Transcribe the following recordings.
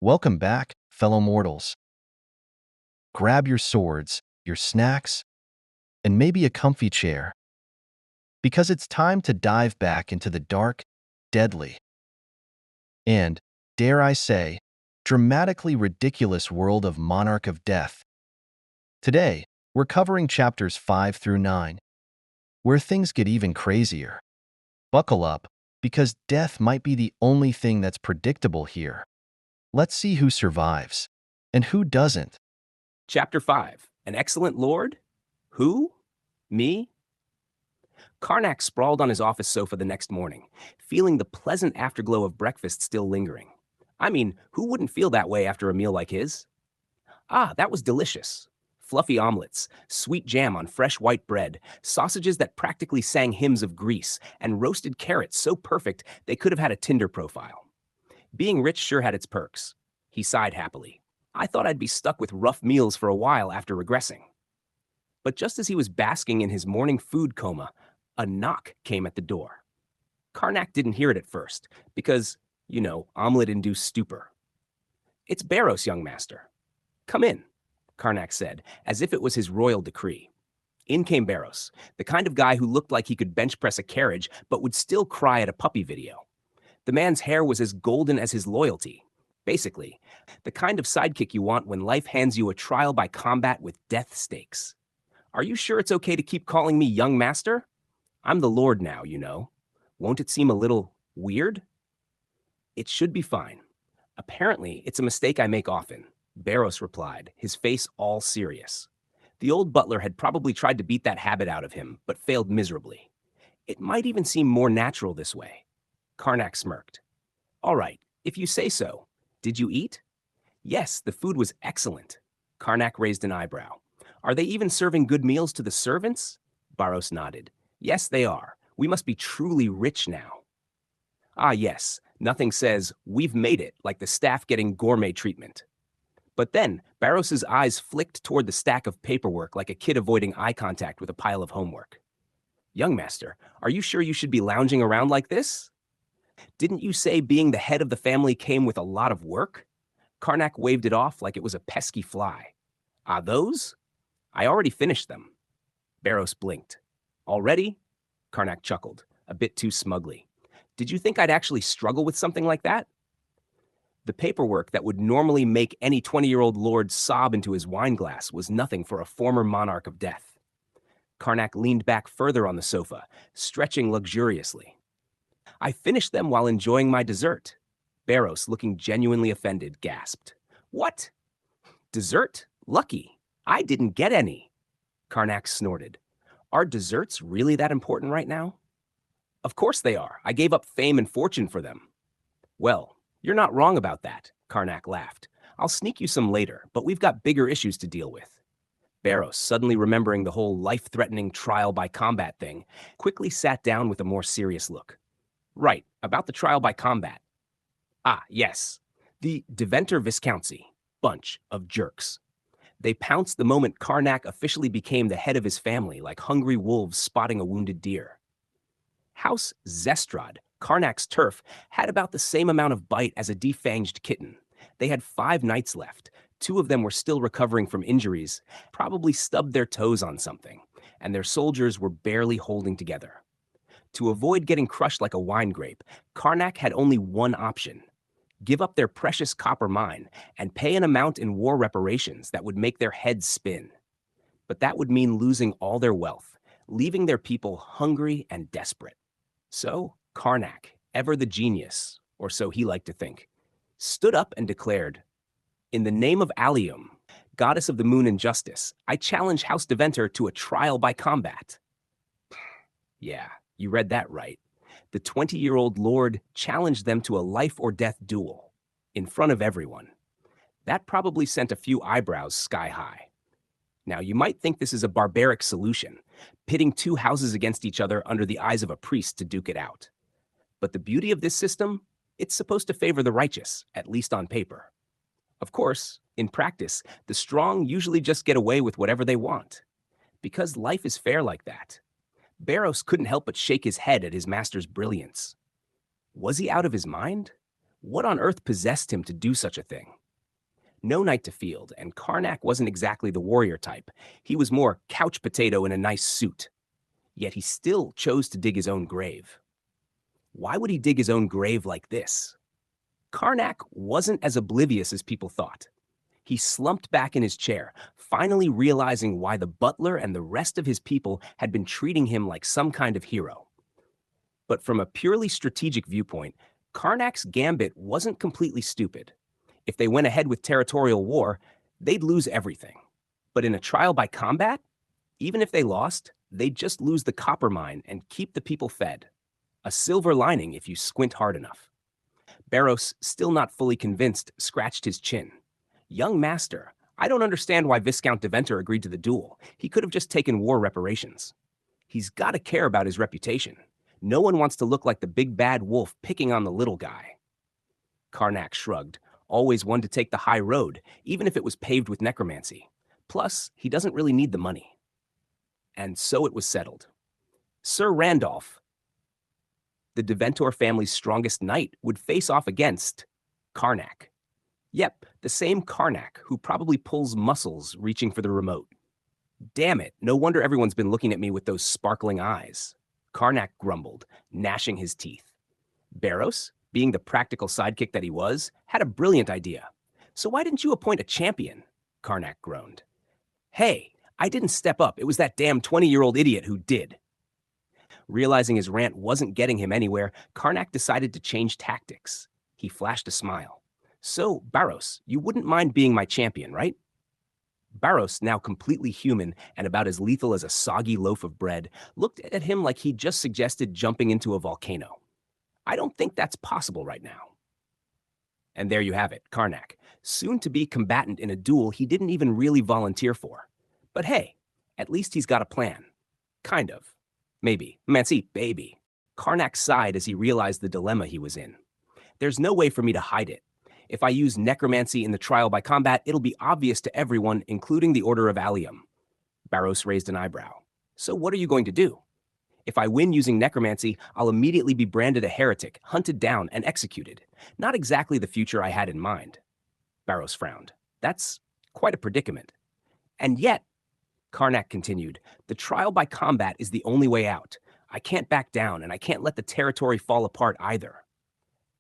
Welcome back, fellow mortals. Grab your swords, your snacks, and maybe a comfy chair, because it's time to dive back into the dark, deadly, and, dare I say, dramatically ridiculous world of Monarch of Death. Today, we're covering chapters 5 through 9, where things get even crazier. Buckle up, because death might be the only thing that's predictable here. Let's see who survives, and who doesn't. Chapter 5. An Excellent Lord? Who? Me? Karnak sprawled on his office sofa the next morning, feeling the pleasant afterglow of breakfast still lingering. I mean, who wouldn't feel that way after a meal like his? Ah, that was delicious. Fluffy omelets, sweet jam on fresh white bread, sausages that practically sang hymns of Greece, and roasted carrots so perfect they could have had a Tinder profile. Being rich sure had its perks. He sighed happily. I thought I'd be stuck with rough meals for a while after regressing. But just as he was basking in his morning food coma, a knock came at the door. Karnak didn't hear it at first, because, omelet-induced stupor. "It's Barros, young master." "Come in," Karnak said, as if it was his royal decree. In came Barros, the kind of guy who looked like he could bench press a carriage, but would still cry at a puppy video. The man's hair was as golden as his loyalty. Basically, the kind of sidekick you want when life hands you a trial by combat with death stakes. "Are you sure it's okay to keep calling me young master? I'm the Lord now, you know. Won't it seem a little weird?" "It should be fine. Apparently, it's a mistake I make often," Barros replied, his face all serious. The old butler had probably tried to beat that habit out of him, but failed miserably. "It might even seem more natural this way." Karnak smirked. "All right, if you say so. Did you eat?" "Yes, the food was excellent." Karnak raised an eyebrow. "Are they even serving good meals to the servants?" Barros nodded. "Yes, they are. We must be truly rich now." "Ah, yes. Nothing says, 'We've made it,' like the staff getting gourmet treatment." But then, Barros's eyes flicked toward the stack of paperwork like a kid avoiding eye contact with a pile of homework. "Young master, are you sure you should be lounging around like this? Didn't you say being the head of the family came with a lot of work?" Karnak waved it off like it was a pesky fly. "Ah, those? I already finished them." Barros blinked. "Already?" Karnak chuckled, a bit too smugly. "Did you think I'd actually struggle with something like that?" The paperwork that would normally make any 20-year-old lord sob into his wineglass was nothing for a former monarch of death. Karnak leaned back further on the sofa, stretching luxuriously. "I finished them while enjoying my dessert." Barros, looking genuinely offended, gasped. "What? Dessert? Lucky. I didn't get any." Karnak snorted. "Are desserts really that important right now?" "Of course they are. I gave up fame and fortune for them." "Well, you're not wrong about that," Karnak laughed. "I'll sneak you some later, but we've got bigger issues to deal with." Barros, suddenly remembering the whole life-threatening trial by combat thing, quickly sat down with a more serious look. "Right, about the trial by combat. Ah, yes. The Deventer Viscountcy. Bunch of jerks. They pounced the moment Karnak officially became the head of his family like hungry wolves spotting a wounded deer. House Zestrad, Karnak's turf, had about the same amount of bite as a defanged kitten. They had 5 knights left. 2 of them were still recovering from injuries, probably stubbed their toes on something, and their soldiers were barely holding together. To avoid getting crushed like a wine grape, Karnak had only one option: give up their precious copper mine and pay an amount in war reparations that would make their heads spin. But that would mean losing all their wealth, leaving their people hungry and desperate. So Karnak, ever the genius, or so he liked to think, stood up and declared, "In the name of Allium, goddess of the moon and justice, I challenge House Deventer to a trial by combat." Yeah, you read that right. The 20-year-old lord challenged them to a life-or-death duel, in front of everyone. That probably sent a few eyebrows sky high. Now, you might think this is a barbaric solution, pitting 2 houses against each other under the eyes of a priest to duke it out. But the beauty of this system, it's supposed to favor the righteous, at least on paper. Of course, in practice, the strong usually just get away with whatever they want. Because life is fair like that. Barros couldn't help but shake his head at his master's brilliance. Was he out of his mind? What on earth possessed him to do such a thing? No night to field, and Karnak wasn't exactly the warrior type. He was more couch potato in a nice suit. Yet he still chose to dig his own grave. Why would he dig his own grave like this? Karnak wasn't as oblivious as people thought. He slumped back in his chair, finally realizing why the butler and the rest of his people had been treating him like some kind of hero. But from a purely strategic viewpoint, Karnak's gambit wasn't completely stupid. If they went ahead with territorial war, they'd lose everything. But in a trial by combat, even if they lost, they'd just lose the copper mine and keep the people fed. A silver lining if you squint hard enough. Barros, still not fully convinced, scratched his chin. Young master, I don't understand why Viscount de Venter agreed to the duel. He could have just taken war reparations. He's got to care about his reputation. No one wants to look like the big bad wolf picking on the little guy. Karnak shrugged, always one to take the high road, even if it was paved with necromancy. Plus, he doesn't really need the money. And so it was settled. Sir Randolph, the Deventor family's strongest knight, would face off against Karnak. Yep, the same Karnak who probably pulls muscles reaching for the remote. Damn it, no wonder everyone's been looking at me with those sparkling eyes. Karnak grumbled, gnashing his teeth. Barros, being the practical sidekick that he was, had a brilliant idea. So why didn't you appoint a champion? Karnak groaned. Hey, I didn't step up. It was that damn 20-year-old idiot who did. Realizing his rant wasn't getting him anywhere, Karnak decided to change tactics. He flashed a smile. So, Barros, you wouldn't mind being my champion, right? Barros, now completely human and about as lethal as a soggy loaf of bread, looked at him like he'd just suggested jumping into a volcano. I don't think that's possible right now. And there you have it, Karnak, soon to be combatant in a duel he didn't even really volunteer for. But hey, at least he's got a plan. Kind of. Maybe. Mansi, baby. Karnak sighed as he realized the dilemma he was in. There's no way for me to hide it. If I use necromancy in the trial by combat, it'll be obvious to everyone, including the Order of Allium. Barros raised an eyebrow. So what are you going to do? If I win using necromancy, I'll immediately be branded a heretic, hunted down, and executed. Not exactly the future I had in mind. Barros frowned. That's quite a predicament. And yet, Karnak continued, the trial by combat is the only way out. I can't back down, and I can't let the territory fall apart either.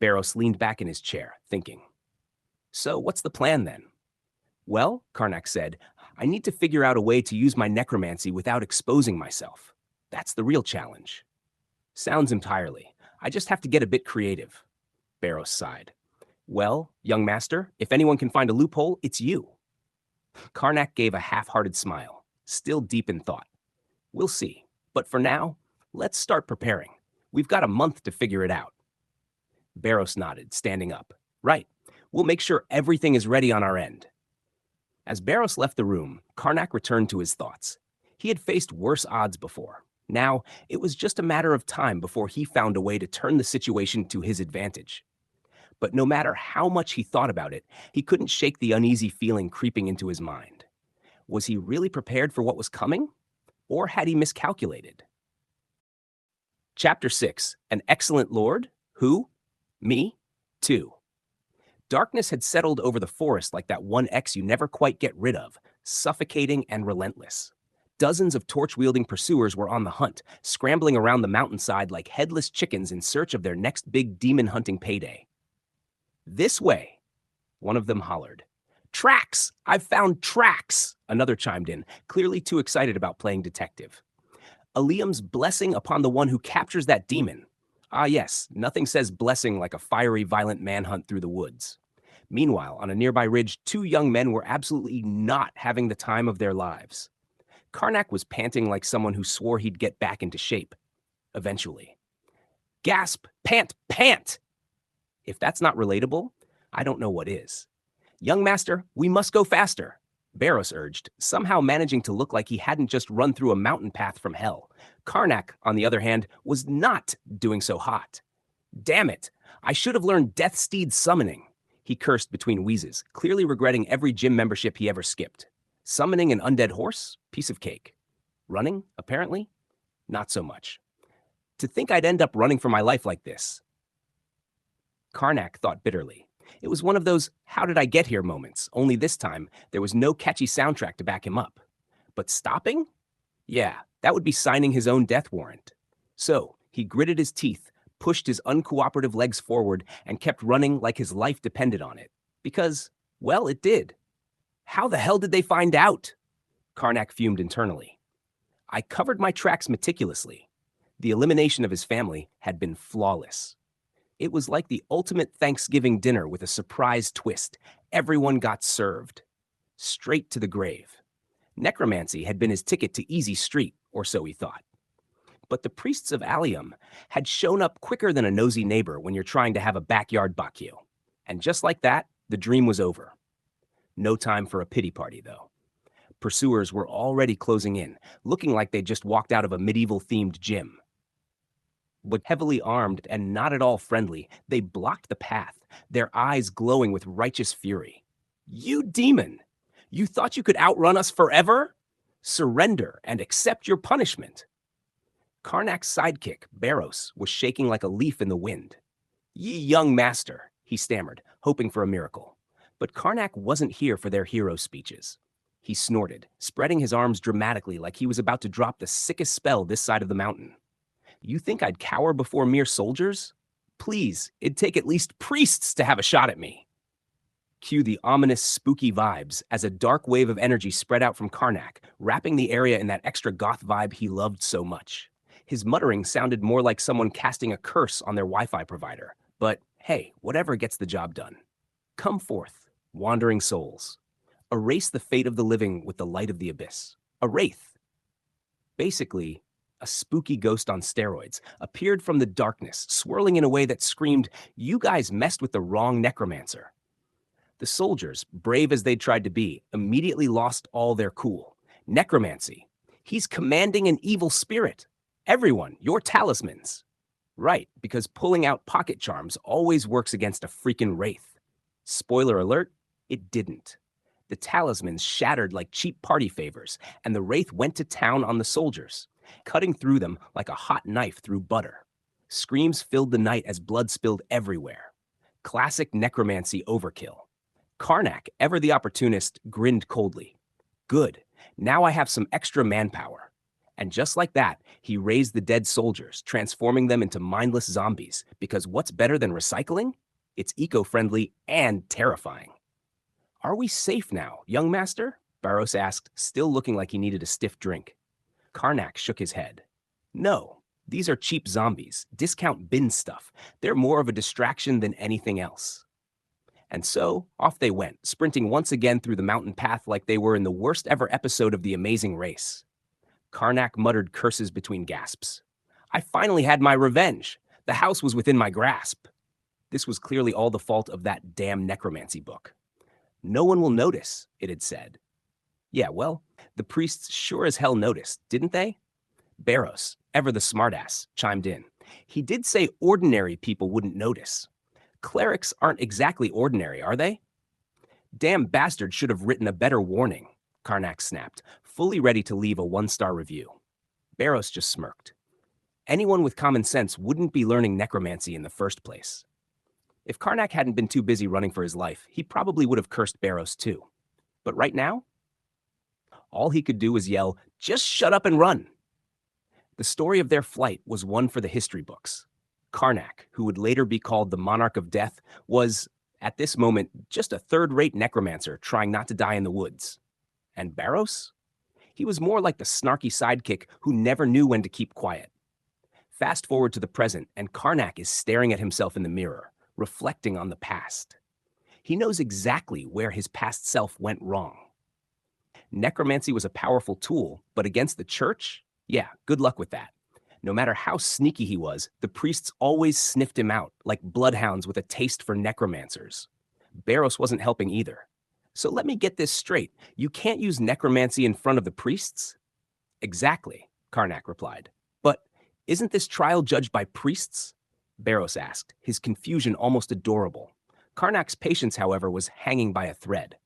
Barros leaned back in his chair, thinking. So what's the plan then? Well, Karnak said, I need to figure out a way to use my necromancy without exposing myself. That's the real challenge. Sounds entirely. I just have to get a bit creative. Barros sighed. Well, young master, if anyone can find a loophole, it's you. Karnak gave a half-hearted smile, still deep in thought. We'll see. But for now, let's start preparing. We've got a month to figure it out. Barros nodded, standing up. Right. We'll make sure everything is ready on our end. As Barros left the room, Karnak returned to his thoughts. He had faced worse odds before. Now, it was just a matter of time before he found a way to turn the situation to his advantage. But no matter how much he thought about it, he couldn't shake the uneasy feeling creeping into his mind. Was he really prepared for what was coming? Or had he miscalculated? Chapter 6. An Excellent Lord? Who? Me? 2. Darkness had settled over the forest like that one X you never quite get rid of, suffocating and relentless. Dozens of torch-wielding pursuers were on the hunt, scrambling around the mountainside like headless chickens in search of their next big demon-hunting payday. This way, one of them hollered. Tracks! I've found tracks! Another chimed in, clearly too excited about playing detective. Aliam's blessing upon the one who captures that demon. Ah yes, nothing says blessing like a fiery, violent manhunt through the woods. Meanwhile, on a nearby ridge, 2 young men were absolutely not having the time of their lives. Karnak was panting like someone who swore he'd get back into shape. Eventually. Gasp! Pant! Pant! If that's not relatable, I don't know what is. Young master, we must go faster, Barros urged, somehow managing to look like he hadn't just run through a mountain path from hell. Karnak, on the other hand, was not doing so hot. Damn it! I should have learned Death Steed summoning, he cursed between wheezes, clearly regretting every gym membership he ever skipped. Summoning an undead horse? Piece of cake. Running, apparently? Not so much. To think I'd end up running for my life like this. Karnak thought bitterly. It was one of those how did I get here moments, only this time there was no catchy soundtrack to back him up. But stopping? Yeah, that would be signing his own death warrant. So he gritted his teeth, pushed his uncooperative legs forward, and kept running like his life depended on it. Because, well, it did. How the hell did they find out? Karnak fumed internally. I covered my tracks meticulously. The elimination of his family had been flawless. It was like the ultimate Thanksgiving dinner with a surprise twist. Everyone got served. Straight to the grave. Necromancy had been his ticket to easy street, or so he thought. But the priests of Allium had shown up quicker than a nosy neighbor when you're trying to have a backyard barbecue. And just like that, the dream was over. No time for a pity party, though. Pursuers were already closing in, looking like they'd just walked out of a medieval-themed gym. But heavily armed and not at all friendly, they blocked the path, their eyes glowing with righteous fury. You demon! You thought you could outrun us forever? Surrender and accept your punishment. Karnak's sidekick, Barros, was shaking like a leaf in the wind. Ye young master, he stammered, hoping for a miracle. But Karnak wasn't here for their hero speeches. He snorted, spreading his arms dramatically like he was about to drop the sickest spell this side of the mountain. You think I'd cower before mere soldiers? Please, it'd take at least priests to have a shot at me. Cue the ominous, spooky vibes as a dark wave of energy spread out from Karnak, wrapping the area in that extra goth vibe he loved so much. His muttering sounded more like someone casting a curse on their Wi-Fi provider. But hey, whatever gets the job done. Come forth, wandering souls. Erase the fate of the living with the light of the abyss. A wraith. Basically, a spooky ghost on steroids appeared from the darkness, swirling in a way that screamed, "You guys messed with the wrong necromancer." The soldiers, brave as they'd tried to be, immediately lost all their cool. Necromancy. He's commanding an evil spirit. Everyone, your talismans. Right, because pulling out pocket charms always works against a freaking wraith. Spoiler alert, it didn't. The talismans shattered like cheap party favors, and the wraith went to town on the soldiers, cutting through them like a hot knife through butter. Screams filled the night as blood spilled everywhere. Classic necromancy overkill. Karnak, ever the opportunist, grinned coldly. Good, now I have some extra manpower. And just like that, he raised the dead soldiers, transforming them into mindless zombies, because what's better than recycling? It's eco-friendly and terrifying. Are we safe now, young master? Barros asked, still looking like he needed a stiff drink. Karnak shook his head. No, these are cheap zombies, discount bin stuff. They're more of a distraction than anything else. And so, off they went, sprinting once again through the mountain path like they were in the worst ever episode of The Amazing Race. Karnak muttered curses between gasps. I finally had my revenge. The house was within my grasp. This was clearly all the fault of that damn necromancy book. No one will notice, it had said. Yeah, well, the priests sure as hell noticed, didn't they? Barros, ever the smartass, chimed in. He did say ordinary people wouldn't notice. Clerics aren't exactly ordinary, are they? Damn bastard should have written a better warning, Karnak snapped, fully ready to leave a one-star review. Barros just smirked. Anyone with common sense wouldn't be learning necromancy in the first place. If Karnak hadn't been too busy running for his life, he probably would have cursed Barros too. But right now, all he could do was yell, just shut up and run. The story of their flight was one for the history books. Karnak, who would later be called the Monarch of Death, was, at this moment, just a third-rate necromancer trying not to die in the woods. And Barros? He was more like the snarky sidekick who never knew when to keep quiet. Fast forward to the present, and Karnak is staring at himself in the mirror, reflecting on the past. He knows exactly where his past self went wrong. Necromancy was a powerful tool, but against the church? Yeah, good luck with that. No matter how sneaky he was, the priests always sniffed him out, like bloodhounds with a taste for necromancers. Barros wasn't helping either. So let me get this straight. You can't use necromancy in front of the priests? Exactly, Karnak replied. But isn't this trial judged by priests? Barros asked, his confusion almost adorable. Karnak's patience, however, was hanging by a thread.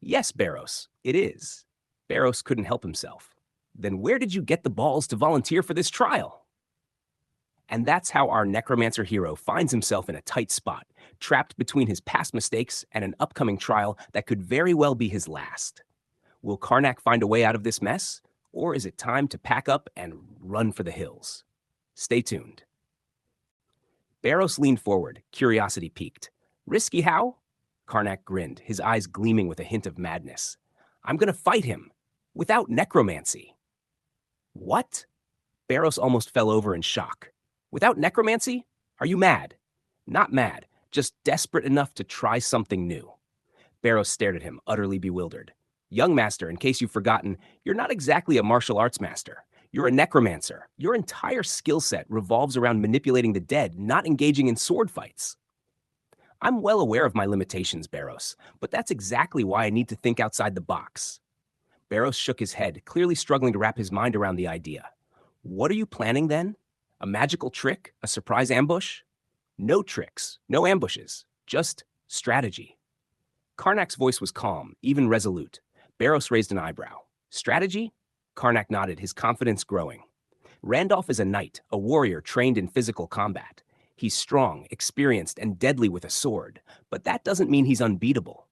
Yes, Barros, it is. Barros couldn't help himself. Then where did you get the balls to volunteer for this trial? And that's how our necromancer hero finds himself in a tight spot, trapped between his past mistakes and an upcoming trial that could very well be his last. Will Karnak find a way out of this mess, or is it time to pack up and run for the hills? Stay tuned. Barros leaned forward, curiosity piqued. Risky how? Karnak grinned, his eyes gleaming with a hint of madness. I'm going to fight him, without necromancy. What? Barros almost fell over in shock. Without necromancy? Are you mad? Not mad, just desperate enough to try something new. Barros stared at him, utterly bewildered. Young master, in case you've forgotten, you're not exactly a martial arts master. You're a necromancer. Your entire skill set revolves around manipulating the dead, not engaging in sword fights. I'm well aware of my limitations, Barros, but that's exactly why I need to think outside the box. Barros shook his head, clearly struggling to wrap his mind around the idea. What are you planning then? A magical trick? A surprise ambush? No tricks, no ambushes, just strategy. Karnak's voice was calm, even resolute. Barros raised an eyebrow. Strategy? Karnak nodded, his confidence growing. Randolph is a knight, a warrior trained in physical combat. He's strong, experienced, and deadly with a sword, but that doesn't mean he's unbeatable.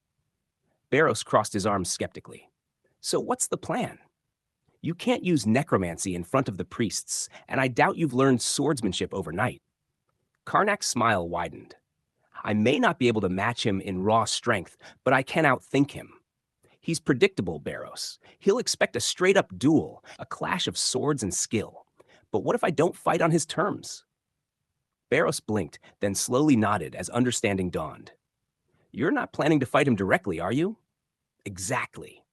Barros crossed his arms skeptically. So what's the plan? You can't use necromancy in front of the priests, and I doubt you've learned swordsmanship overnight. Karnak's smile widened. I may not be able to match him in raw strength, but I can outthink him. He's predictable, Barros. He'll expect a straight-up duel, a clash of swords and skill. But what if I don't fight on his terms? Barros blinked, then slowly nodded as understanding dawned. You're not planning to fight him directly, are you? Exactly.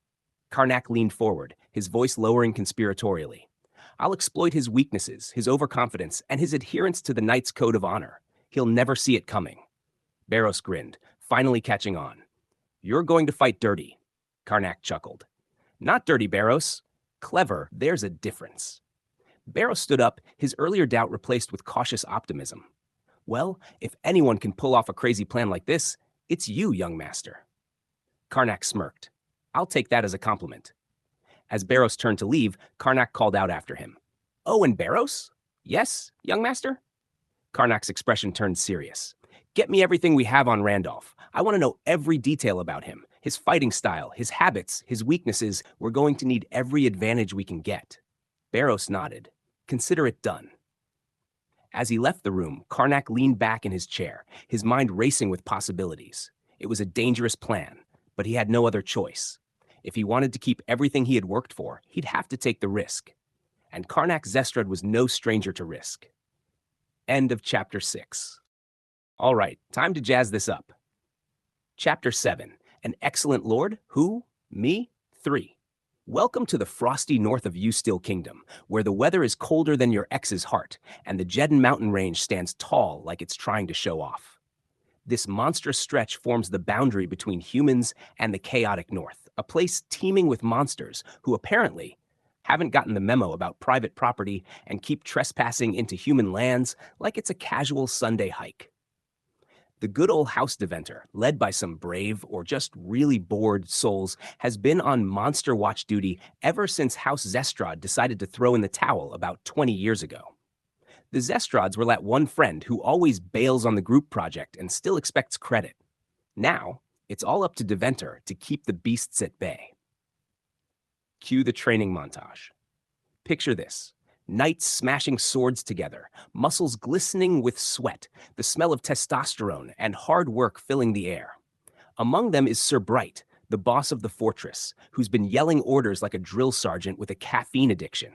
Karnak leaned forward, his voice lowering conspiratorially. I'll exploit his weaknesses, his overconfidence, and his adherence to the knight's code of honor. He'll never see it coming. Barros grinned, finally catching on. You're going to fight dirty. Karnak chuckled. Not dirty, Barros. Clever, there's a difference. Barros stood up, his earlier doubt replaced with cautious optimism. Well, if anyone can pull off a crazy plan like this, it's you, young master. Karnak smirked. I'll take that as a compliment. As Barros turned to leave, Karnak called out after him. Oh, and Barros? Yes, young master? Karnak's expression turned serious. Get me everything we have on Randolph. I want to know every detail about him, his fighting style, his habits, his weaknesses. We're going to need every advantage we can get. Barros nodded. Consider it done. As he left the room, Karnak leaned back in his chair, his mind racing with possibilities. It was a dangerous plan, but he had no other choice. If he wanted to keep everything he had worked for, he'd have to take the risk. And Karnak Zestrad was no stranger to risk. End of Chapter 6. All right, time to jazz this up. Chapter 7. An Excellent Lord? Who? Me? 3. Welcome to the frosty north of Still Kingdom, where the weather is colder than your ex's heart, and the Jedden mountain range stands tall like it's trying to show off. This monstrous stretch forms the boundary between humans and the chaotic north, a place teeming with monsters who apparently haven't gotten the memo about private property and keep trespassing into human lands like it's a casual Sunday hike. The good old House Deventer, led by some brave or just really bored souls, has been on monster watch duty ever since House Zestrad decided to throw in the towel about 20 years ago. The Zestrads were that one friend who always bails on the group project and still expects credit. Now, it's all up to Deventer to keep the beasts at bay. Cue the training montage. Picture this. Knights smashing swords together, muscles glistening with sweat, the smell of testosterone and hard work filling the air. Among them is Sir Bright, the boss of the fortress, who's been yelling orders like a drill sergeant with a caffeine addiction.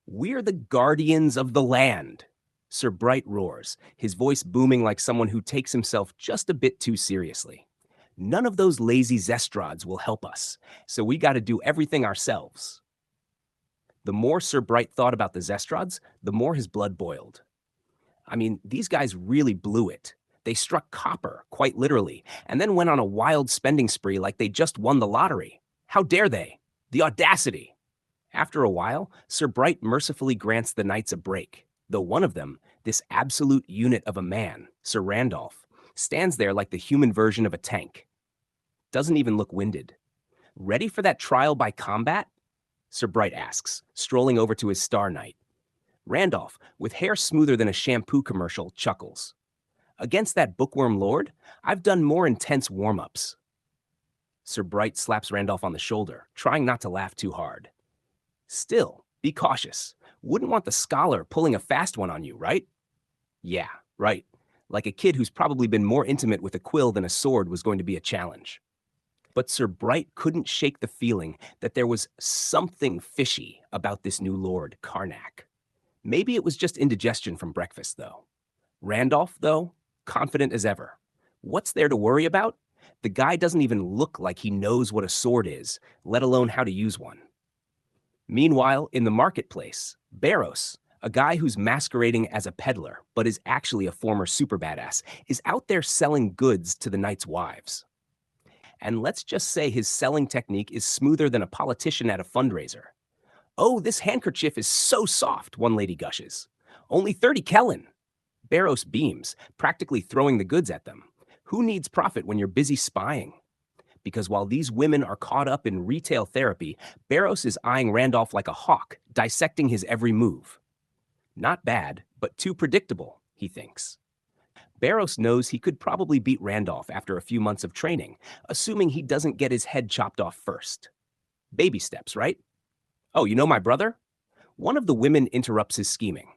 We're the guardians of the land, Sir Bright roars, his voice booming like someone who takes himself just a bit too seriously. None of those lazy Zestrads will help us, so we gotta do everything ourselves. The more Sir Bright thought about the Zestrads, the more his blood boiled. I mean, these guys really blew it. They struck copper, quite literally, and then went on a wild spending spree like they just won the lottery. How dare they? The audacity! After a while, Sir Bright mercifully grants the knights a break, though one of them, this absolute unit of a man, Sir Randolph, stands there like the human version of a tank. Doesn't even look winded. Ready for that trial by combat? Sir Bright asks, strolling over to his Star Knight. Randolph, with hair smoother than a shampoo commercial, chuckles. Against that bookworm lord, I've done more intense warm-ups. Sir Bright slaps Randolph on the shoulder, trying not to laugh too hard. Still, be cautious. Wouldn't want the scholar pulling a fast one on you, right? Yeah, right. Like a kid who's probably been more intimate with a quill than a sword was going to be a challenge. But Sir Bright couldn't shake the feeling that there was something fishy about this new lord, Karnak. Maybe it was just indigestion from breakfast, though. Randolph, though, confident as ever. What's there to worry about? The guy doesn't even look like he knows what a sword is, let alone how to use one. Meanwhile, in the marketplace, Barros, a guy who's masquerading as a peddler but is actually a former super badass, is out there selling goods to the knight's wives. And let's just say his selling technique is smoother than a politician at a fundraiser. "Oh, this handkerchief is so soft," one lady gushes. "Only 30 Kellen." Barros beams, practically throwing the goods at them. Who needs profit when you're busy spying? Because while these women are caught up in retail therapy, Barros is eyeing Randolph like a hawk, dissecting his every move. Not bad, but too predictable, he thinks. Barros knows he could probably beat Randolph after a few months of training, assuming he doesn't get his head chopped off first. Baby steps, right? "Oh, you know my brother?" One of the women interrupts his scheming.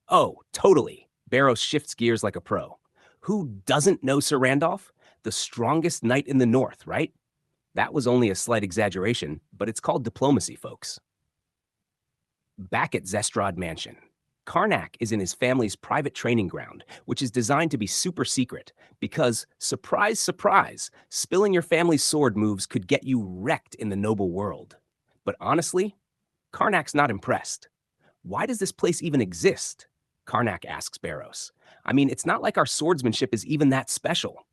"Oh, totally." Barros shifts gears like a pro. "Who doesn't know Sir Randolph? The strongest knight in the north, right?" That was only a slight exaggeration, but it's called diplomacy, folks. Back at Zestrad Mansion, Karnak is in his family's private training ground, which is designed to be super secret because, surprise, surprise, spilling your family's sword moves could get you wrecked in the noble world. But honestly, Karnak's not impressed. "Why does this place even exist?" Karnak asks Barros. "I mean, it's not like our swordsmanship is even that special."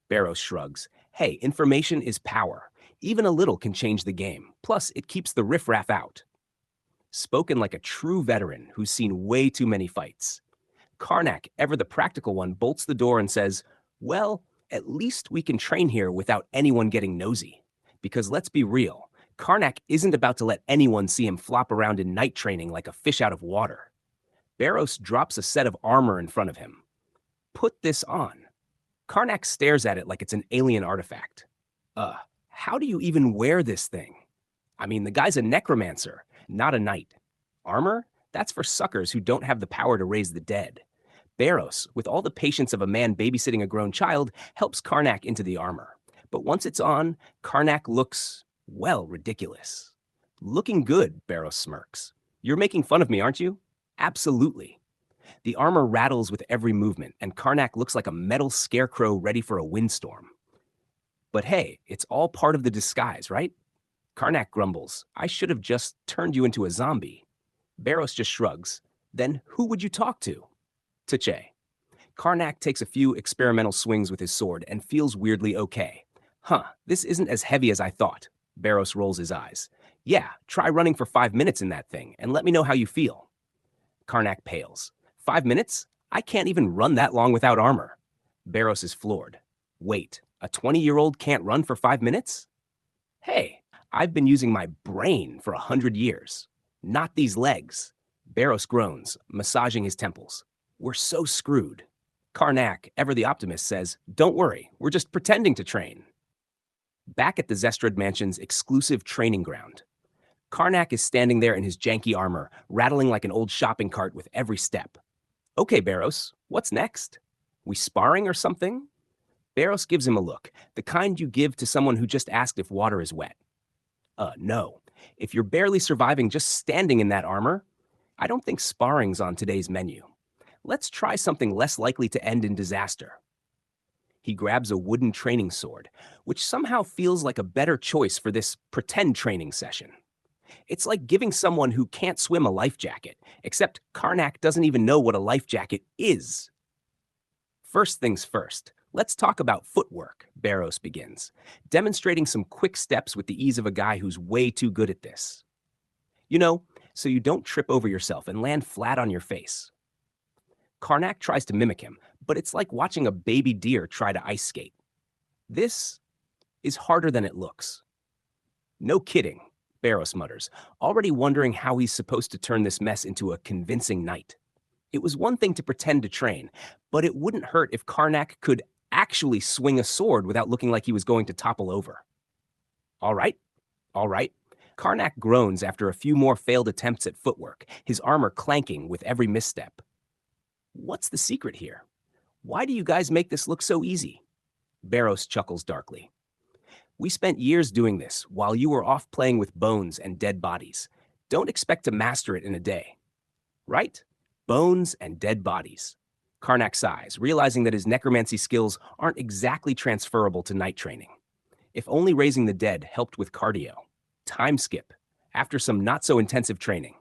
Barros shrugs. "Hey, information is power. Even a little can change the game. Plus, it keeps the riffraff out." Spoken like a true veteran who's seen way too many fights. Karnak, ever the practical one, bolts the door and says, "Well, at least we can train here without anyone getting nosy. Because let's be real, Karnak isn't about to let anyone see him flop around in night training like a fish out of water." Barros drops a set of armor in front of him. "Put this on." Karnak stares at it like it's an alien artifact. How do you even wear this thing? I mean, the guy's a necromancer, not a knight. Armor? That's for suckers who don't have the power to raise the dead. Barros, with all the patience of a man babysitting a grown child, helps Karnak into the armor. But once it's on, Karnak looks, well, ridiculous. "Looking good," Barros smirks. "You're making fun of me, aren't you?" "Absolutely." The armor rattles with every movement, and Karnak looks like a metal scarecrow ready for a windstorm. But hey, it's all part of the disguise, right? Karnak grumbles. "I should have just turned you into a zombie." Barros just shrugs. "Then who would you talk to?" "Tache." Karnak takes a few experimental swings with his sword and feels weirdly okay. This isn't as heavy as I thought." Barros rolls his eyes. "Yeah, try running for 5 minutes in that thing, and let me know how you feel." Karnak pales. 5 minutes? I can't even run that long without armor." Barros is floored. "Wait, a 20-year-old can't run for 5 minutes? Hey, I've been using my brain for 100 years. Not these legs." Barros groans, massaging his temples. "We're so screwed." Karnak, ever the optimist, says, "Don't worry, we're just pretending to train." Back at the Zestrad Mansion's exclusive training ground, Karnak is standing there in his janky armor, rattling like an old shopping cart with every step. "Okay, Barros, what's next? We sparring or something?" Barros gives him a look, the kind you give to someone who just asked if water is wet. No. If you're barely surviving just standing in that armor, I don't think sparring's on today's menu. Let's try something less likely to end in disaster." He grabs a wooden training sword, which somehow feels like a better choice for this pretend training session. It's like giving someone who can't swim a life jacket, except Karnak doesn't even know what a life jacket is. "First things first, let's talk about footwork," Barros begins, demonstrating some quick steps with the ease of a guy who's way too good at this. "You know, so you don't trip over yourself and land flat on your face." Karnak tries to mimic him, but it's like watching a baby deer try to ice skate. This is harder than it looks. "No kidding," Barros mutters, already wondering how he's supposed to turn this mess into a convincing knight. It was one thing to pretend to train, but it wouldn't hurt if Karnak could actually swing a sword without looking like he was going to topple over. All right, all right. Karnak groans after a few more failed attempts at footwork, his armor clanking with every misstep. What's the secret here? Why do you guys make this look so easy? Barros chuckles darkly. We spent years doing this while you were off playing with bones and dead bodies. Don't expect to master it in a day. Right? Bones and dead bodies. Karnak sighs, realizing that his necromancy skills aren't exactly transferable to night training. If only raising the dead helped with cardio. Time skip, after some not-so-intensive training.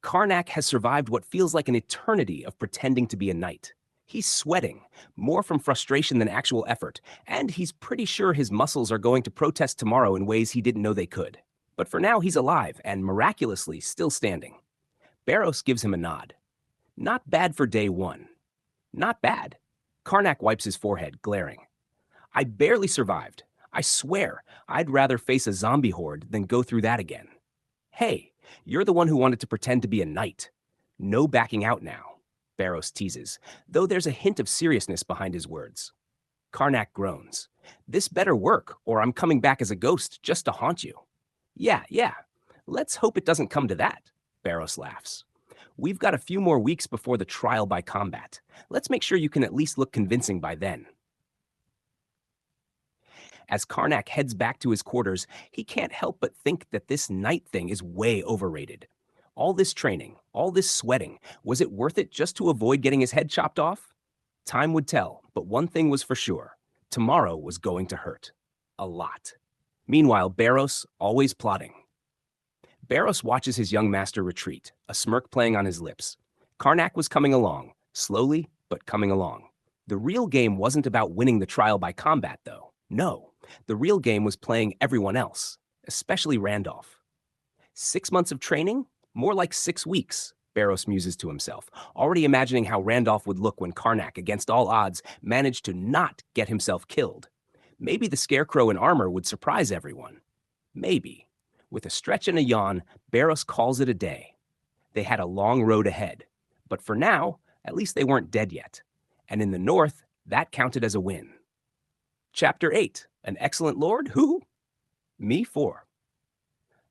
Karnak has survived what feels like an eternity of pretending to be a knight. He's sweating, more from frustration than actual effort, and he's pretty sure his muscles are going to protest tomorrow in ways he didn't know they could. But for now, he's alive and miraculously still standing. Barros gives him a nod. Not bad for day one. Not bad. Karnak wipes his forehead, glaring. I barely survived. I swear, I'd rather face a zombie horde than go through that again. Hey, you're the one who wanted to pretend to be a knight. No backing out now, Barros teases, though there's a hint of seriousness behind his words. Karnak groans. This better work, or I'm coming back as a ghost just to haunt you. Yeah. Let's hope it doesn't come to that, Barros laughs. We've got a few more weeks before the trial by combat. Let's make sure you can at least look convincing by then. As Karnak heads back to his quarters, he can't help but think that this night thing is way overrated. All this training, all this sweating, was it worth it just to avoid getting his head chopped off? Time would tell, but one thing was for sure. Tomorrow was going to hurt. A lot. Meanwhile, Barros, always plotting. Barros watches his young master retreat, a smirk playing on his lips. Karnak was coming along, slowly, but coming along. The real game wasn't about winning the trial by combat, though. No, the real game was playing everyone else, especially Randolph. 6 months of training? More like 6 weeks, Barros muses to himself, already imagining how Randolph would look when Karnak, against all odds, managed to not get himself killed. Maybe the scarecrow in armor would surprise everyone. Maybe. With a stretch and a yawn, Barros calls it a day. They had a long road ahead, but for now, at least they weren't dead yet. And in the north, that counted as a win. Chapter 8, An Excellent Lord? Who? Me 4.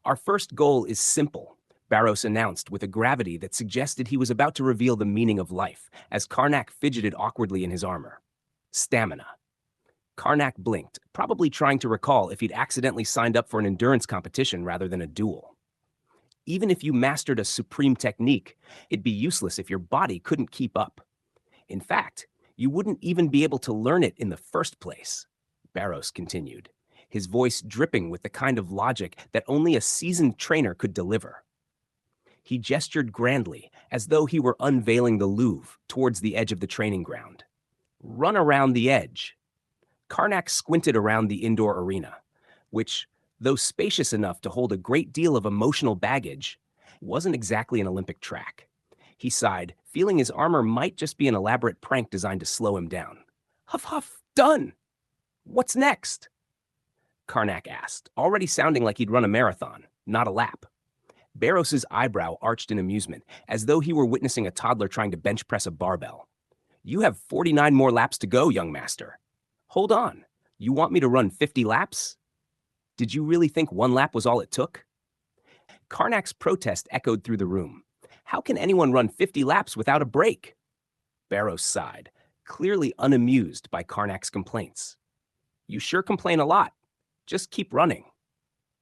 Our first goal is simple, Barros announced with a gravity that suggested he was about to reveal the meaning of life, as Karnak fidgeted awkwardly in his armor. Stamina. Karnak blinked, probably trying to recall if he'd accidentally signed up for an endurance competition rather than a duel. Even if you mastered a supreme technique, it'd be useless if your body couldn't keep up. In fact, you wouldn't even be able to learn it in the first place, Barros continued, his voice dripping with the kind of logic that only a seasoned trainer could deliver. He gestured grandly, as though he were unveiling the Louvre towards the edge of the training ground. Run around the edge. Karnak squinted around the indoor arena, which, though spacious enough to hold a great deal of emotional baggage, wasn't exactly an Olympic track. He sighed, feeling his armor might just be an elaborate prank designed to slow him down. Huff, huff, done! What's next? Karnak asked, already sounding like he'd run a marathon, not a lap. Barros's eyebrow arched in amusement, as though he were witnessing a toddler trying to bench press a barbell. You have 49 more laps to go, young master. Hold on, you want me to run 50 laps? Did you really think 1 lap was all it took? Karnak's protest echoed through the room. How can anyone run 50 laps without a break? Barros sighed, clearly unamused by Karnak's complaints. You sure complain a lot. Just keep running.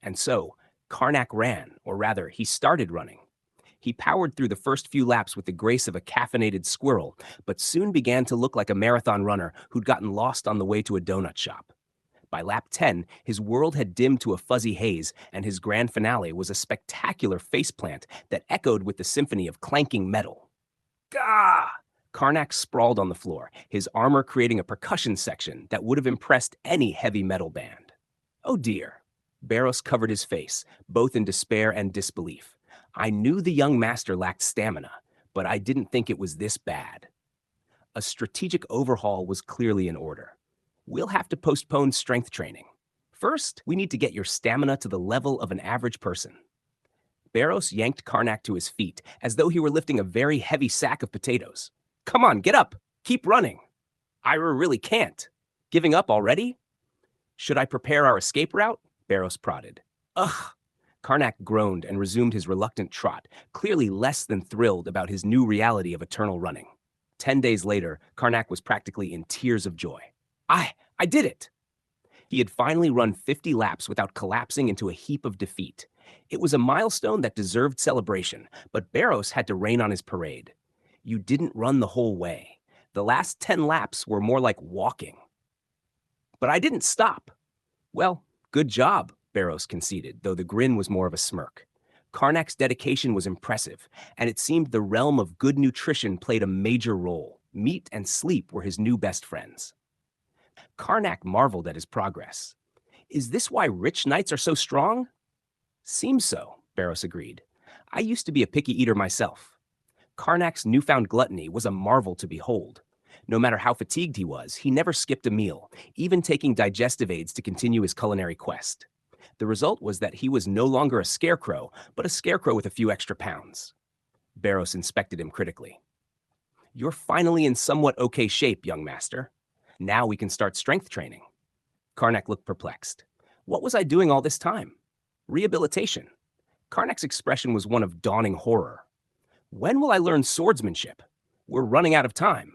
And so, Karnak ran, or rather, he started running. He powered through the first few laps with the grace of a caffeinated squirrel, but soon began to look like a marathon runner who'd gotten lost on the way to a donut shop. By lap 10, his world had dimmed to a fuzzy haze, and his grand finale was a spectacular faceplant that echoed with the symphony of clanking metal. Gah! Karnak sprawled on the floor, his armor creating a percussion section that would have impressed any heavy metal band. Oh dear. Barros covered his face, both in despair and disbelief. I knew the young master lacked stamina, but I didn't think it was this bad. A strategic overhaul was clearly in order. We'll have to postpone strength training. First, we need to get your stamina to the level of an average person. Barros yanked Karnak to his feet, as though he were lifting a very heavy sack of potatoes. Come on, get up! Keep running! Ira really can't. Giving up already? Should I prepare our escape route? Barros prodded. Ugh! Karnak groaned and resumed his reluctant trot, clearly less than thrilled about his new reality of eternal running. 10 days later, Karnak was practically in tears of joy. I did it! He had finally run 50 laps without collapsing into a heap of defeat. It was a milestone that deserved celebration, but Barros had to rain on his parade. You didn't run the whole way. The last 10 laps were more like walking. But I didn't stop. Well, good job, Barros conceded, though the grin was more of a smirk. Karnak's dedication was impressive, and it seemed the realm of good nutrition played a major role. Meat and sleep were his new best friends. Karnak marveled at his progress. Is this why rich knights are so strong? Seems so, Barros agreed. I used to be a picky eater myself. Karnak's newfound gluttony was a marvel to behold. No matter how fatigued he was, he never skipped a meal, even taking digestive aids to continue his culinary quest. The result was that he was no longer a scarecrow, but a scarecrow with a few extra pounds. Barros inspected him critically. You're finally in somewhat okay shape, young master. Now we can start strength training. Karnak looked perplexed. What was I doing all this time? Rehabilitation. Karnak's expression was one of dawning horror. When will I learn swordsmanship? We're running out of time.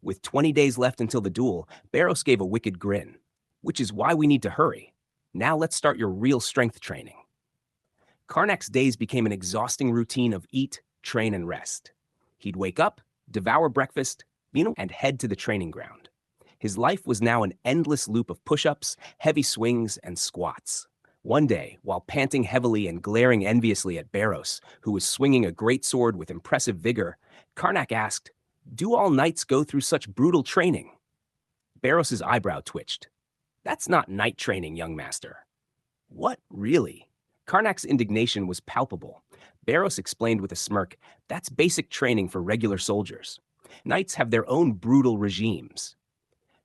With 20 days left until the duel, Barros gave a wicked grin. Which is why we need to hurry. Now let's start your real strength training. Karnak's days became an exhausting routine of eat, train, and rest. He'd wake up, devour breakfast, and head to the training ground. His life was now an endless loop of push-ups, heavy swings, and squats. One day, while panting heavily and glaring enviously at Barros, who was swinging a great sword with impressive vigor, Karnak asked, "Do all knights go through such brutal training?" Barros's eyebrow twitched. That's not knight training, young master. What, really? Karnak's indignation was palpable. Barros explained with a smirk, that's basic training for regular soldiers. Knights have their own brutal regimes.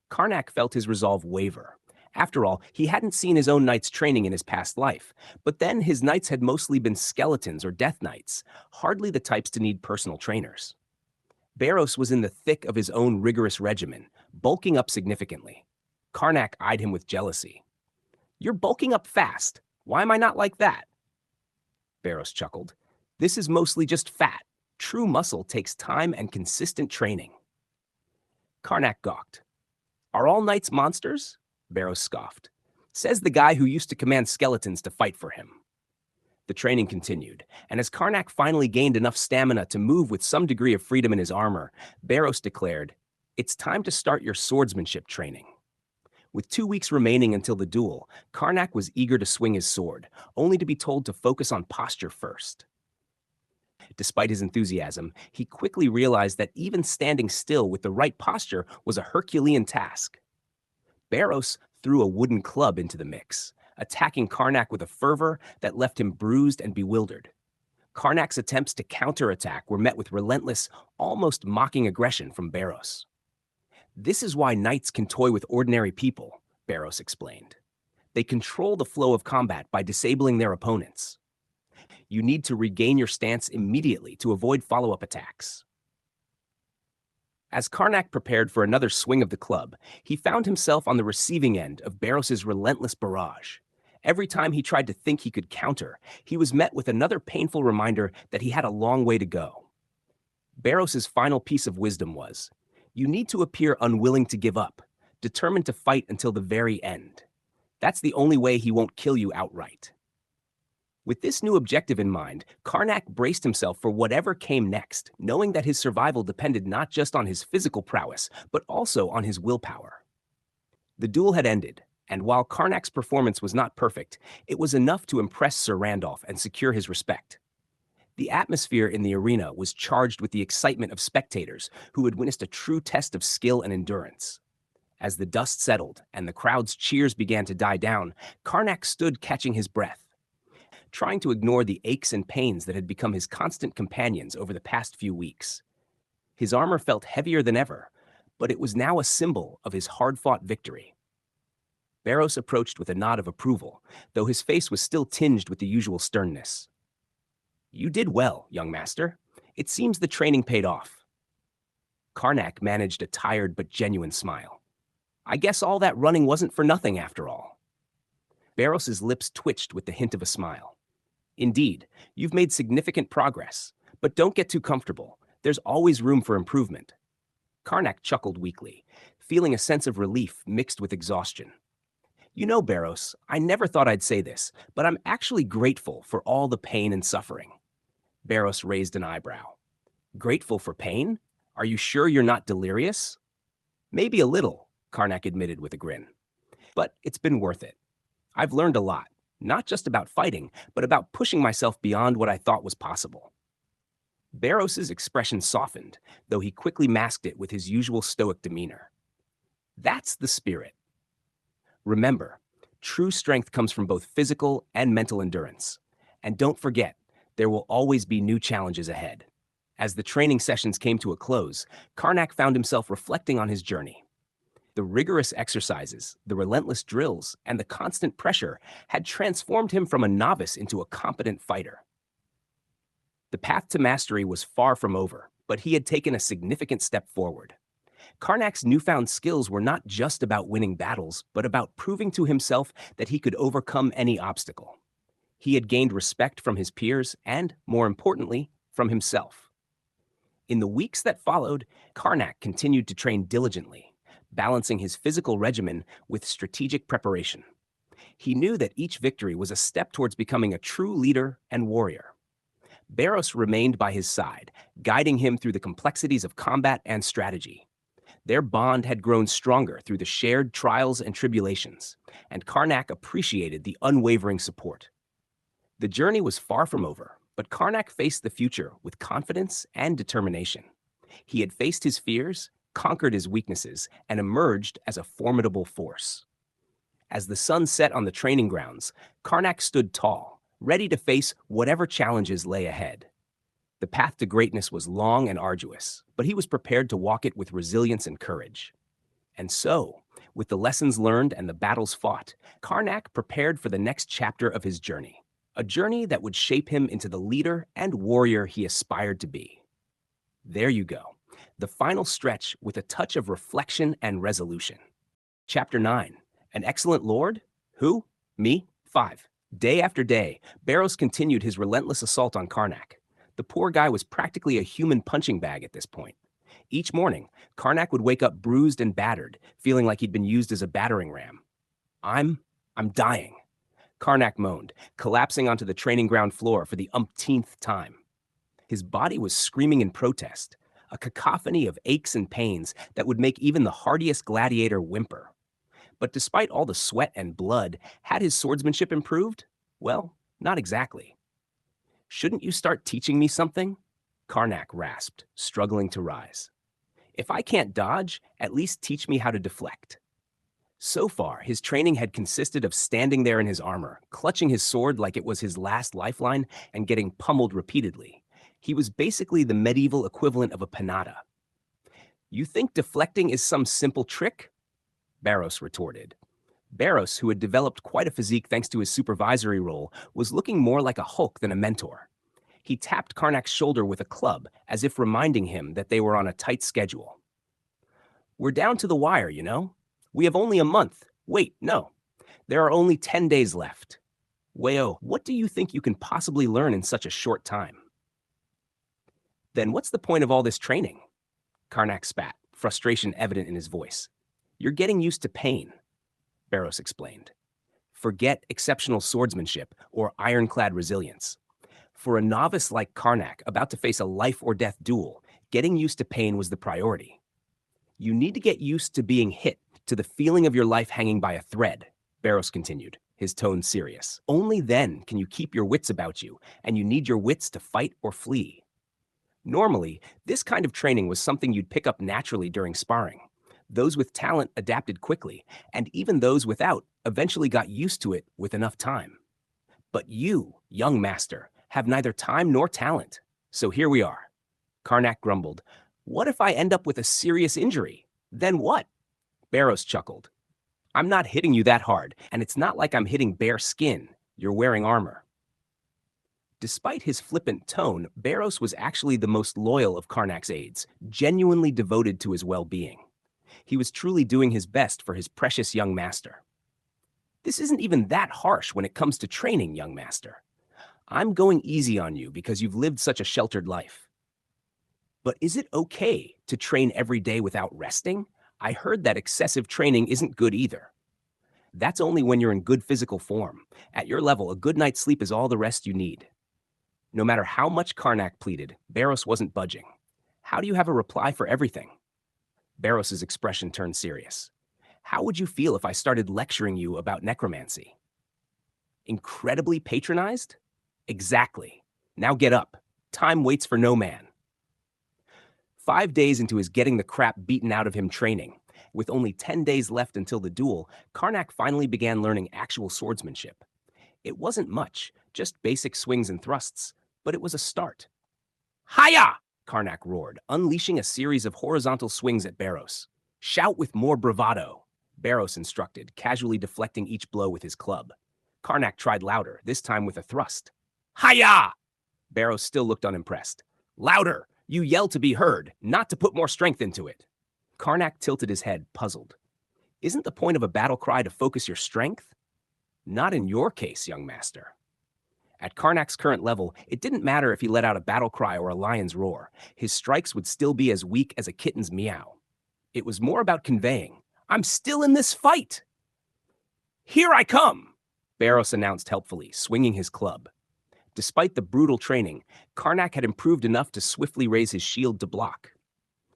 Karnak felt his resolve waver. After all, he hadn't seen his own knights training in his past life, but then his knights had mostly been skeletons or death knights, hardly the types to need personal trainers. Barros was in the thick of his own rigorous regimen, bulking up significantly. Karnak eyed him with jealousy. You're bulking up fast. Why am I not like that? Barros chuckled. This is mostly just fat. True muscle takes time and consistent training. Karnak gawked. Are all knights monsters? Barros scoffed. Says the guy who used to command skeletons to fight for him. The training continued, and as Karnak finally gained enough stamina to move with some degree of freedom in his armor, Barros declared, it's time to start your swordsmanship training. With 2 weeks remaining until the duel, Karnak was eager to swing his sword, only to be told to focus on posture first. Despite his enthusiasm, he quickly realized that even standing still with the right posture was a Herculean task. Barros threw a wooden club into the mix, attacking Karnak with a fervor that left him bruised and bewildered. Karnak's attempts to counterattack were met with relentless, almost mocking aggression from Barros. This is why knights can toy with ordinary people, Barros explained. They control the flow of combat by disabling their opponents. You need to regain your stance immediately to avoid follow-up attacks. As Karnak prepared for another swing of the club, he found himself on the receiving end of Barros's relentless barrage. Every time he tried to think he could counter, he was met with another painful reminder that he had a long way to go. Barros's final piece of wisdom was, you need to appear unwilling to give up, determined to fight until the very end. That's the only way he won't kill you outright. With this new objective in mind, Karnak braced himself for whatever came next, knowing that his survival depended not just on his physical prowess, but also on his willpower. The duel had ended, and while Karnak's performance was not perfect, it was enough to impress Sir Randolph and secure his respect. The atmosphere in the arena was charged with the excitement of spectators who had witnessed a true test of skill and endurance. As the dust settled and the crowd's cheers began to die down, Karnak stood catching his breath, trying to ignore the aches and pains that had become his constant companions over the past few weeks. His armor felt heavier than ever, but it was now a symbol of his hard-fought victory. Barros approached with a nod of approval, though his face was still tinged with the usual sternness. You did well, young master. It seems the training paid off. Karnak managed a tired but genuine smile. I guess all that running wasn't for nothing after all. Barros's lips twitched with the hint of a smile. Indeed, you've made significant progress, but don't get too comfortable. There's always room for improvement. Karnak chuckled weakly, feeling a sense of relief mixed with exhaustion. You know, Barros, I never thought I'd say this, but I'm actually grateful for all the pain and suffering. Barros raised an eyebrow. Grateful for pain? Are you sure you're not delirious? Maybe a little, Karnak admitted with a grin. But it's been worth it. I've learned a lot, not just about fighting, but about pushing myself beyond what I thought was possible. Barros's expression softened, though he quickly masked it with his usual stoic demeanor. That's the spirit. Remember, true strength comes from both physical and mental endurance. And don't forget, there will always be new challenges ahead. As the training sessions came to a close, Karnak found himself reflecting on his journey. The rigorous exercises, the relentless drills, and the constant pressure had transformed him from a novice into a competent fighter. The path to mastery was far from over, but he had taken a significant step forward. Karnak's newfound skills were not just about winning battles, but about proving to himself that he could overcome any obstacle. He had gained respect from his peers and, more importantly, from himself. In the weeks that followed, Karnak continued to train diligently, balancing his physical regimen with strategic preparation. He knew that each victory was a step towards becoming a true leader and warrior. Barros remained by his side, guiding him through the complexities of combat and strategy. Their bond had grown stronger through the shared trials and tribulations, and Karnak appreciated the unwavering support. The journey was far from over, but Karnak faced the future with confidence and determination. He had faced his fears, conquered his weaknesses, and emerged as a formidable force. As the sun set on the training grounds, Karnak stood tall, ready to face whatever challenges lay ahead. The path to greatness was long and arduous, but he was prepared to walk it with resilience and courage. And so, with the lessons learned and the battles fought, Karnak prepared for the next chapter of his journey, a journey that would shape him into the leader and warrior he aspired to be. There you go, the final stretch with a touch of reflection and resolution. Chapter 9, An Excellent Lord? Who? Me? 5. Day after day, Barros continued his relentless assault on Karnak. The poor guy was practically a human punching bag at this point. Each morning, Karnak would wake up bruised and battered, feeling like he'd been used as a battering ram. I'm dying, Karnak moaned, collapsing onto the training ground floor for the umpteenth time. His body was screaming in protest, a cacophony of aches and pains that would make even the hardiest gladiator whimper. But despite all the sweat and blood, had his swordsmanship improved? Well, not exactly. Shouldn't you start teaching me something? Karnak rasped, struggling to rise. If I can't dodge, at least teach me how to deflect. So far, his training had consisted of standing there in his armor, clutching his sword like it was his last lifeline, and getting pummeled repeatedly. He was basically the medieval equivalent of a pinata. You think deflecting is some simple trick? Barros retorted. Barros, who had developed quite a physique thanks to his supervisory role, was looking more like a Hulk than a mentor. He tapped Karnak's shoulder with a club, as if reminding him that they were on a tight schedule. We're down to the wire, you know? We have only a month. Wait, no. There are only 10 days left. Wayo, what do you think you can possibly learn in such a short time? Then what's the point of all this training? Karnak spat, frustration evident in his voice. You're getting used to pain, Barros explained. Forget exceptional swordsmanship or ironclad resilience. For a novice like Karnak about to face a life or death duel, getting used to pain was the priority. You need to get used to being hit, to the feeling of your life hanging by a thread, Barros continued, his tone serious. Only then can you keep your wits about you, and you need your wits to fight or flee. Normally, this kind of training was something you'd pick up naturally during sparring. Those with talent adapted quickly, and even those without eventually got used to it with enough time. But you, young master, have neither time nor talent. So here we are. Karnak grumbled. What if I end up with a serious injury? Then what? Barros chuckled. I'm not hitting you that hard, and it's not like I'm hitting bare skin. You're wearing armor. Despite his flippant tone, Barros was actually the most loyal of Karnak's aides, genuinely devoted to his well-being. He was truly doing his best for his precious young master. This isn't even that harsh when it comes to training, young master. I'm going easy on you because you've lived such a sheltered life. But is it okay to train every day without resting? I heard that excessive training isn't good either. That's only when you're in good physical form. At your level, a good night's sleep is all the rest you need. No matter how much Karnak pleaded, Barros wasn't budging. How do you have a reply for everything? Barros's expression turned serious. How would you feel if I started lecturing you about necromancy? Incredibly patronized? Exactly. Now get up. Time waits for no man. 5 days into his getting the crap beaten out of him training, with only 10 days left until the duel, Karnak finally began learning actual swordsmanship. It wasn't much, just basic swings and thrusts, but it was a start. Hiya! Karnak roared, unleashing a series of horizontal swings at Barros. Shout with more bravado, Barros instructed, casually deflecting each blow with his club. Karnak tried louder, this time with a thrust. Hiya! Barros still looked unimpressed. Louder! You yell to be heard, not to put more strength into it. Karnak tilted his head, puzzled. Isn't the point of a battle cry to focus your strength? Not in your case, young master. At Karnak's current level, it didn't matter if he let out a battle cry or a lion's roar. His strikes would still be as weak as a kitten's meow. It was more about conveying, I'm still in this fight! Here I come! Barros announced helpfully, swinging his club. Despite the brutal training, Karnak had improved enough to swiftly raise his shield to block.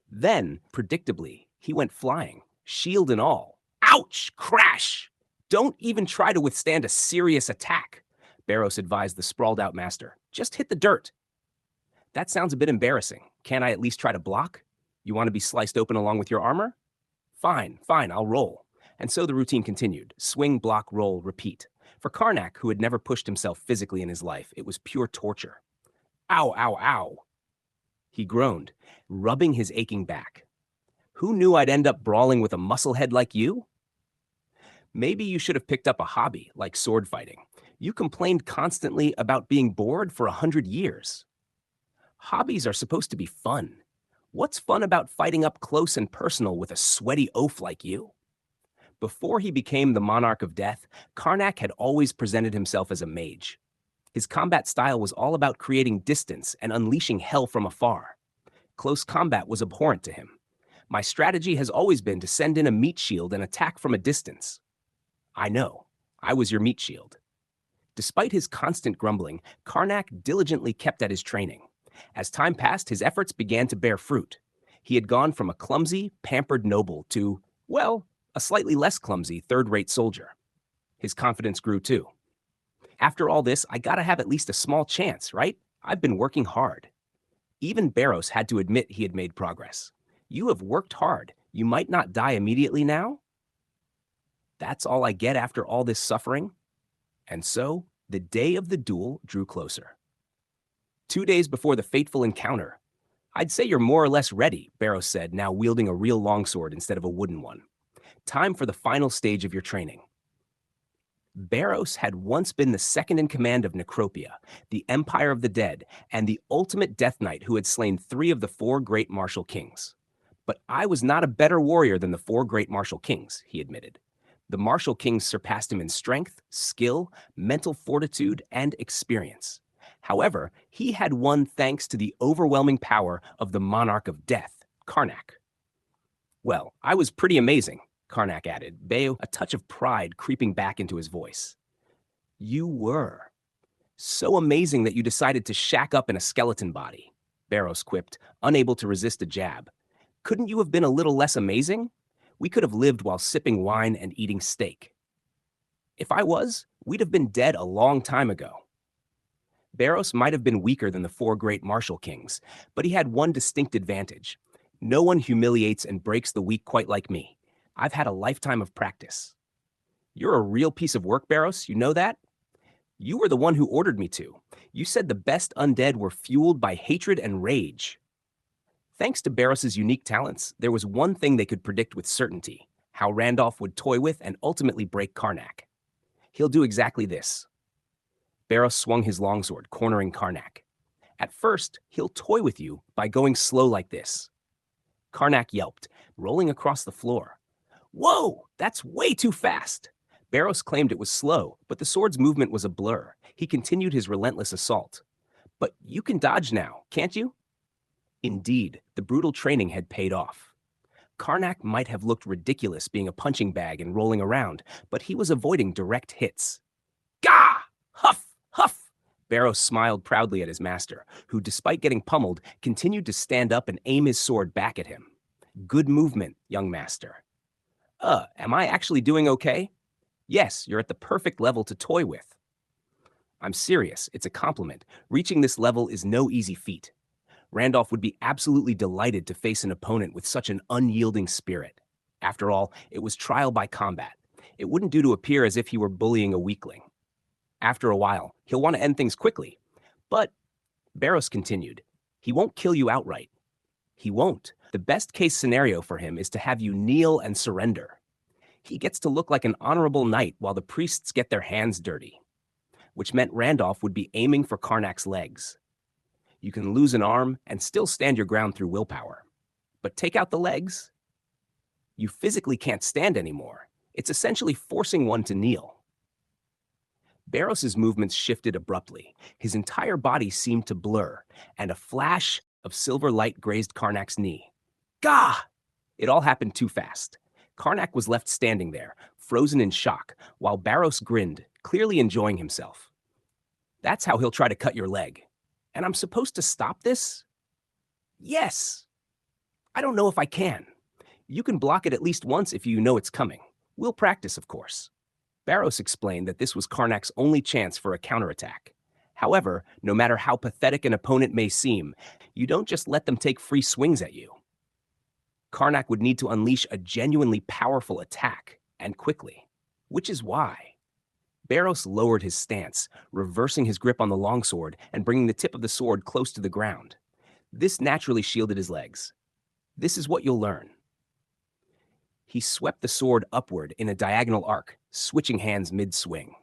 Then, predictably, he went flying, shield and all. Ouch! Crash! Don't even try to withstand a serious attack, Barros advised the sprawled-out master. Just hit the dirt. That sounds a bit embarrassing. Can't I at least try to block? You want to be sliced open along with your armor? Fine, I'll roll. And so the routine continued. Swing, block, roll, repeat. For Karnak, who had never pushed himself physically in his life, it was pure torture. Ow, ow, ow. He groaned, rubbing his aching back. Who knew I'd end up brawling with a musclehead like you? Maybe you should have picked up a hobby, like sword fighting. You complained constantly about being bored for 100 years. Hobbies are supposed to be fun. What's fun about fighting up close and personal with a sweaty oaf like you? Before he became the Monarch of Death, Karnak had always presented himself as a mage. His combat style was all about creating distance and unleashing hell from afar. Close combat was abhorrent to him. My strategy has always been to send in a meat shield and attack from a distance. I know. I was your meat shield. Despite his constant grumbling, Karnak diligently kept at his training. As time passed, his efforts began to bear fruit. He had gone from a clumsy, pampered noble to, well, a slightly less clumsy, third-rate soldier. His confidence grew too. After all this, I gotta have at least a small chance, right? I've been working hard. Even Barros had to admit he had made progress. You have worked hard. You might not die immediately now? That's all I get after all this suffering? And so, the day of the duel drew closer. 2 days before the fateful encounter. I'd say you're more or less ready, Barros said, now wielding a real longsword instead of a wooden one. Time for the final stage of your training. Barros had once been the second in command of Necropia, the Empire of the Dead, and the ultimate Death Knight who had slain 3 of the 4 great martial kings. But I was not a better warrior than the 4 great martial kings, he admitted. The martial kings surpassed him in strength, skill, mental fortitude, and experience. However, he had won thanks to the overwhelming power of the Monarch of Death, Karnak. Well, I was pretty amazing, Karnak added, a touch of pride creeping back into his voice. You were. So amazing that you decided to shack up in a skeleton body, Barros quipped, unable to resist a jab. Couldn't you have been a little less amazing? We could have lived while sipping wine and eating steak. If I was, we'd have been dead a long time ago. Barros might have been weaker than the 4 great martial kings, but he had one distinct advantage. No one humiliates and breaks the weak quite like me. I've had a lifetime of practice. You're a real piece of work, Barros, you know that? You were the one who ordered me to. You said the best undead were fueled by hatred and rage. Thanks to Barros's unique talents, there was one thing they could predict with certainty, how Randolph would toy with and ultimately break Karnak. He'll do exactly this. Barrows swung his longsword, cornering Karnak. At first, he'll toy with you by going slow like this. Karnak yelped, rolling across the floor. Whoa, that's way too fast! Barrows claimed it was slow, but the sword's movement was a blur. He continued his relentless assault. But you can dodge now, can't you? Indeed, the brutal training had paid off. Karnak might have looked ridiculous being a punching bag and rolling around, but he was avoiding direct hits. Gah! Huff! Huff! Barrows smiled proudly at his master, who, despite getting pummeled, continued to stand up and aim his sword back at him. Good movement, young master. Am I actually doing okay? Yes, you're at the perfect level to toy with. I'm serious, it's a compliment. Reaching this level is no easy feat. Randolph would be absolutely delighted to face an opponent with such an unyielding spirit. After all, it was trial by combat. It wouldn't do to appear as if he were bullying a weakling. After a while, he'll want to end things quickly. But, Barrows continued, he won't kill you outright. He won't. The best case scenario for him is to have you kneel and surrender. He gets to look like an honorable knight while the priests get their hands dirty, which meant Randolph would be aiming for Karnak's legs. You can lose an arm and still stand your ground through willpower. But take out the legs, you physically can't stand anymore. It's essentially forcing one to kneel. Barrows's movements shifted abruptly. His entire body seemed to blur, and a flash of silver light grazed Karnak's knee. Gah! It all happened too fast. Karnak was left standing there, frozen in shock, while Barrows grinned, clearly enjoying himself. That's how he'll try to cut your leg. And I'm supposed to stop this? Yes. I don't know if I can. You can block it at least once if you know it's coming. We'll practice, of course. Barrows explained that this was Karnak's only chance for a counterattack. However, no matter how pathetic an opponent may seem, you don't just let them take free swings at you. Karnak would need to unleash a genuinely powerful attack, and quickly. Which is why Barrows lowered his stance, reversing his grip on the longsword and bringing the tip of the sword close to the ground. This naturally shielded his legs. This is what you'll learn. He swept the sword upward in a diagonal arc, switching hands mid-swing.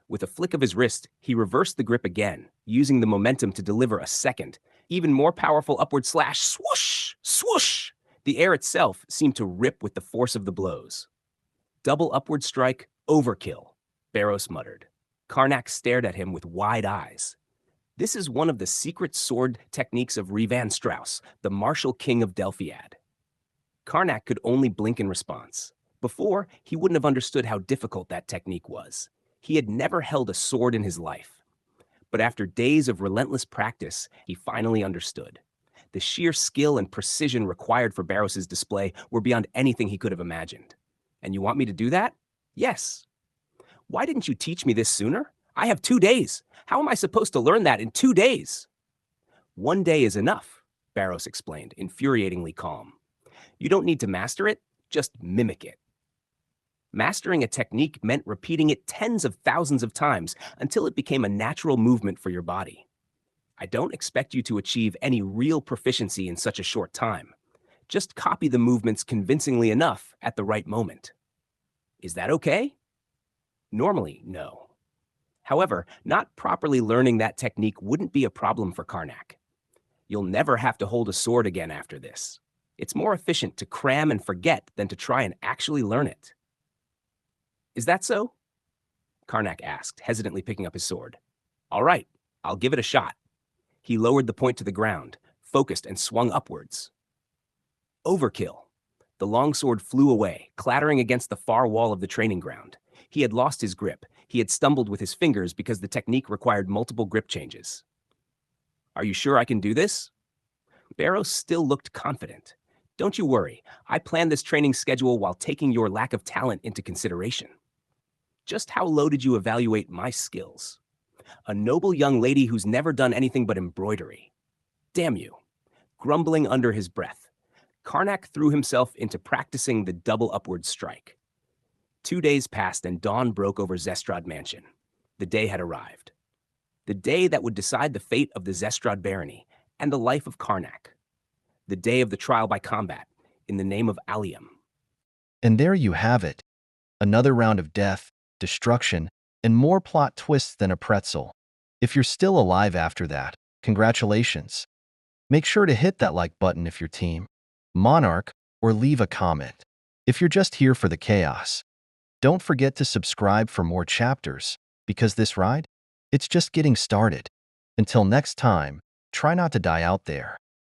With a flick of his wrist, he reversed the grip again, using the momentum to deliver a second, even more powerful upward slash. Swoosh! Swoosh! The air itself seemed to rip with the force of the blows. Double upward strike, overkill, Barrows muttered. Karnak stared at him with wide eyes. This is one of the secret sword techniques of Revan Strauss, the martial king of Delphiad. Karnak could only blink in response. Before, he wouldn't have understood how difficult that technique was. He had never held a sword in his life. But after days of relentless practice, he finally understood. The sheer skill and precision required for Barrows's display were beyond anything he could have imagined. And you want me to do that? Yes. Why didn't you teach me this sooner? I have 2 days. How am I supposed to learn that in 2 days? 1 day is enough, Barrows explained, infuriatingly calm. You don't need to master it, just mimic it. Mastering a technique meant repeating it tens of thousands of times until it became a natural movement for your body. I don't expect you to achieve any real proficiency in such a short time. Just copy the movements convincingly enough at the right moment. Is that okay? Normally, no. However, not properly learning that technique wouldn't be a problem for Karnak. You'll never have to hold a sword again after this. It's more efficient to cram and forget than to try and actually learn it. Is that so? Karnak asked, hesitantly picking up his sword. All right, I'll give it a shot. He lowered the point to the ground, focused and swung upwards. Overkill. The longsword flew away, clattering against the far wall of the training ground. He had lost his grip. He had stumbled with his fingers because the technique required multiple grip changes. Are you sure I can do this? Barrows still looked confident. Don't you worry, I planned this training schedule while taking your lack of talent into consideration. Just how low did you evaluate my skills? A noble young lady who's never done anything but embroidery. Damn you. Grumbling under his breath, Karnak threw himself into practicing the double upward strike. 2 days passed and dawn broke over Zestrad Mansion. The day had arrived. The day that would decide the fate of the Zestrad barony and the life of Karnak. The day of the trial by combat in the name of Allium. And there you have it. Another round of death, destruction, and more plot twists than a pretzel. If you're still alive after that, congratulations. Make sure to hit that like button if you're team Monarch, or leave a comment if you're just here for the chaos. Don't forget to subscribe for more chapters, because this ride, it's just getting started. Until next time, try not to die out there.